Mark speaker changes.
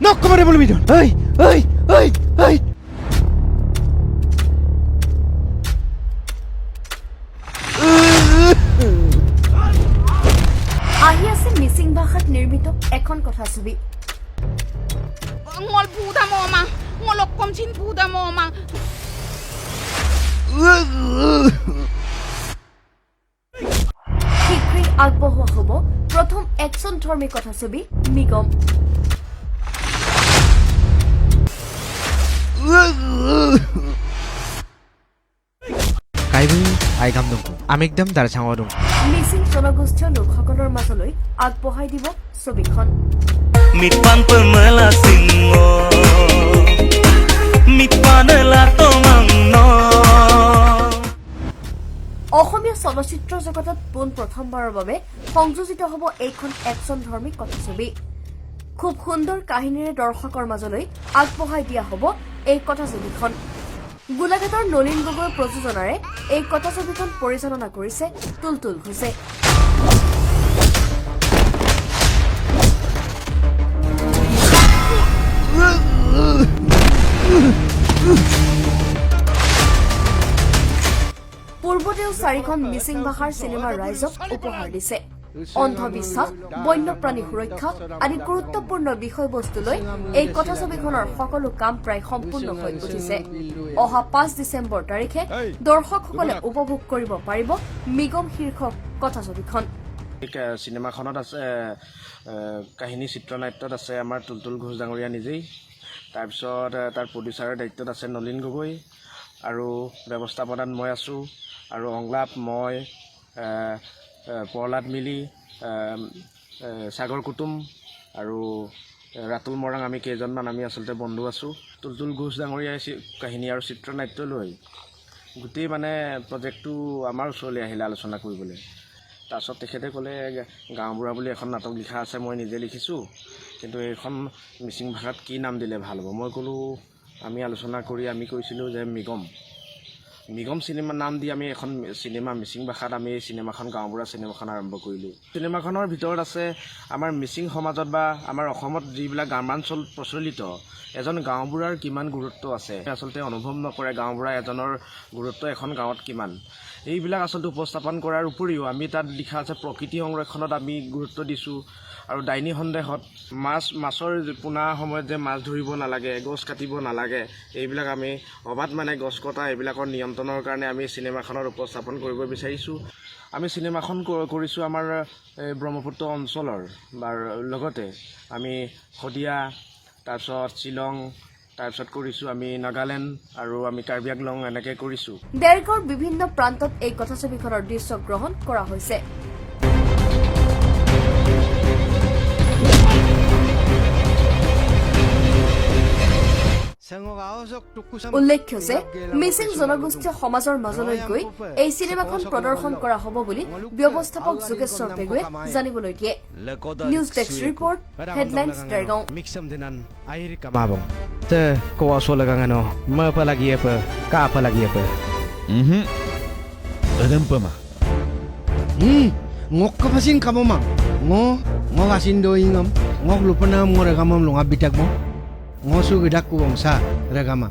Speaker 1: Nok kemana belum itu? Hei.
Speaker 2: আহি আছে মিচিং ভাষাত নিৰ্মিত এখন কথাছবি
Speaker 3: ngol puta mo ma ngolok kom chin puta mo ma
Speaker 2: শীঘ্ৰেই আগবঢ়োৱা হ'ব প্ৰথম একচন ধৰ্মী কথাছবি মিগম
Speaker 1: Kaibu aigam dong. Amigdam dar changwa dong.
Speaker 2: Mising জনগোষ্ঠীয় লোকসকলৰ মাজলৈ আগবঢ়াই দিব ছবিখন
Speaker 4: Mitpan pemela singo Mitpanela tomangno
Speaker 2: অসমীয়া চলচ্চিত্ৰ জগতত পোন প্ৰথমবাৰৰ বাবে সংযোজিত হ'ব এইখন একচন ধৰ্মী কথাছবি খুব সুন্দৰ কাহিনীৰে দৰ্শকৰ মাজলৈ আগবঢ়াই দিয়া হ'ব এই কথাছবিখন গোলাঘাটৰ নলিন গগৈৰ প্ৰযোজনাৰে এই কথাছবিখন পৰিচালনা কৰিছে তুলতুল ঘোষে পূৰ্বতেও 4খন মিচিং ভাষাৰ চিনেমা ৰাইজক উপহাৰ দিছে অন্ধবিশ্বাস বন্যপ্ৰাণী সুৰক্ষা আদি গুৰুত্বপূৰ্ণ বিষয়বস্তুলৈ এই কথাছবিখনৰ সকলো কাম প্ৰায় সম্পূৰ্ণ হৈ উঠিছে অহা 5 ডিচেম্বৰ তাৰিখে দৰ্শকসকলে উপভোগ কৰিব পাৰিব মিগম শীৰ্ষক কথাছবিখন
Speaker 5: চিনেমাখনত আছে কাহিনী চিত্ৰনাট্যত আছে আমাৰ তুলতুল ঘোষ ডাঙৰীয়া নিজেই তাৰপিছত তাৰ প্ৰডিউচাৰৰ দায়িত্বত আছে নলিন গগৈ আৰু ব্যৱস্থাপনাত মই আছোঁ আৰু অংলাপ মই প্ৰহ্লাদ মিলি সাগৰ কুটুম আৰু ৰাতুল মৰাং আমি কেইজনমান আমি আচলতে বন্ধু আছোঁ তুলতুল ঘোষ ডাঙৰীয়াই কাহিনী আৰু চিত্ৰনাট্য লৈ গোটেই মানে প্ৰজেক্টটো আমাৰ ওচৰলৈ আহিলে আলোচনা কৰিবলৈ তাৰপিছত তেখেতে ক'লে গাঁওবুঢ়া বুলি এখন নাটক লিখা আছে মই নিজে লিখিছোঁ কিন্তু এইখন মিচিং ভাষাত কি নাম দিলে ভাল হ'ব মই ক'লোঁ আমি আলোচনা কৰি আমি কৈছিলোঁ যে মিগম চিনেমা নাম দি আমি এখন চিনেমা মিচিং ভাষাত আমি এই চিনেমাখন গাঁওবুঢ়া চিনেমাখন আৰম্ভ কৰিলোঁ চিনেমাখনৰ ভিতৰত আছে আমাৰ মিচিং সমাজত বা আমাৰ অসমত যিবিলাক গ্ৰামাঞ্চল প্ৰচলিত এজন গাঁওবুঢ়াৰ কিমান গুৰুত্ব আছে আচলতে অনুভৱ নকৰে গাঁওবুঢ়া এজনৰ গুৰুত্ব এখন গাঁৱত কিমান এইবিলাক আচলতে উপস্থাপন কৰাৰ উপৰিও আমি তাত লিখা আছে প্ৰকৃতি সংৰক্ষণত আমি গুৰুত্ব দিছোঁ আৰু ডাইনী সন্দেহত মাছৰ পোনা সময়ত যে মাছ ধৰিব নালাগে গছ কাটিব নালাগে এইবিলাক আমি অবাধ মানে গছ কটা এইবিলাকৰ নিয়ন্ত্ৰণৰ কাৰণে আমি চিনেমাখনত উপস্থাপন কৰিব বিচাৰিছোঁ আমি চিনেমাখন কৰিছোঁ আমাৰ ব্ৰহ্মপুত্ৰ অঞ্চলৰ লগতে আমি শদিয়া তাৰপিছত শ্বিলং তাৰপিছত কৰিছোঁ আমি নাগালেণ্ড আৰু আমি কাৰ্বি আংলং এনেকৈ কৰিছোঁ
Speaker 2: দেৰগাঁৱৰ বিভিন্ন প্ৰান্তত এই কথাছবিখনৰ দৃশ্য গ্ৰহণ কৰা হৈছে উল্লেখ্য যে মিচিং জনগোষ্ঠীয় সমাজৰ মাজলৈ গৈ এই চিনেমাখন প্ৰদৰ্শন কৰা হ'ব বুলি ব্যৱস্থাপক যোগেশ্বৰ পেগুৱে জানিবলৈ দিয়ে news desk report headlines Dergaon
Speaker 1: Miksam dinan air kamabong. Te kawaso lagang ano, apa lagi apa, ka apa lagi apa.
Speaker 6: Adam pa ma.
Speaker 7: Ngok ka pasin ka mo mang. Ngo asin do ingam. Ngok lupa na mo regamam lunga bitak mo. Ngo su gidak ko sa regama.